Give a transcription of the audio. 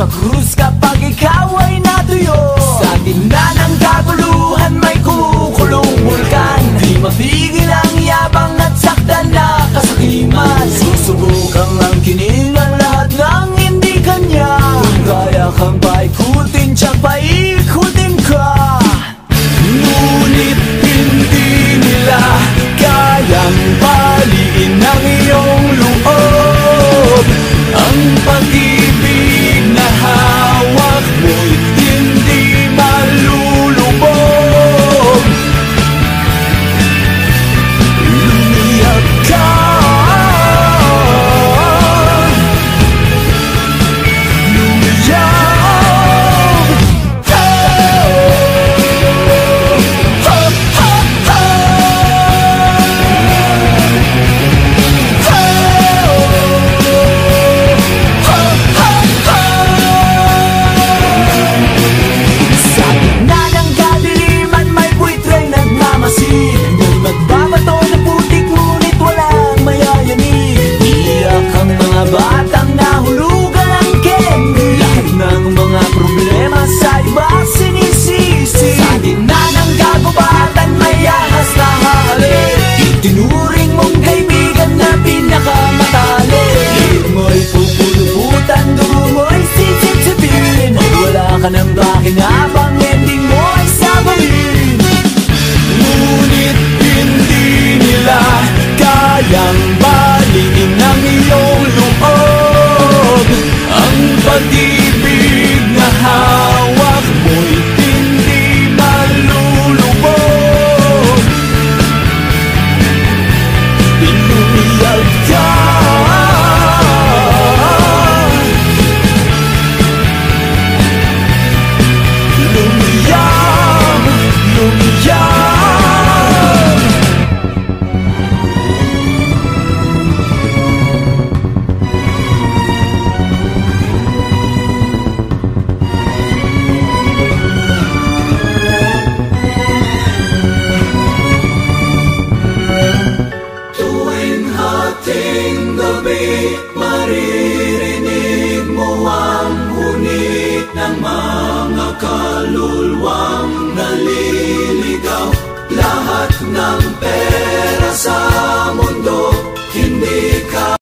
sa krus kapag ikaw ay natuyo. Sa gitna ng kaguluhan may kumukulong bulkan, di mapigil ang yabang at saktan na kasakiman. Susubukang angkinin ang lahat ng hindi kanya. Kung kaya kang paikutin, tiyak paikutin ka. Ngunit hindi nila kayang baliin ang iyong loob. Ang pag-ibig na hawak mo'y hindi malulubog. Lumiyak ka, lumiyak. Batang nahulugan ang candy, lahat ng mga problema sa iba sinisisi. Sa gitna ng kagubatan may ahas na halik, itinuring mong kaibigan na pinakamatalik. Hit mo'y pupuluputan, dugo mo'y sisip-sipin, wala ka ng pakinabang, ending mo ay sabahin. Ngunit hindi nila kayang baliin ang iyong loob. Ang pag-ibig na hawak mo'y hindi malulubog. Lumiyag ka, lumiyag, lumiyag. Ating gabi, maririnig mo ang hunit ng mga kaluluwang naliligaw. Lahat ng pera sa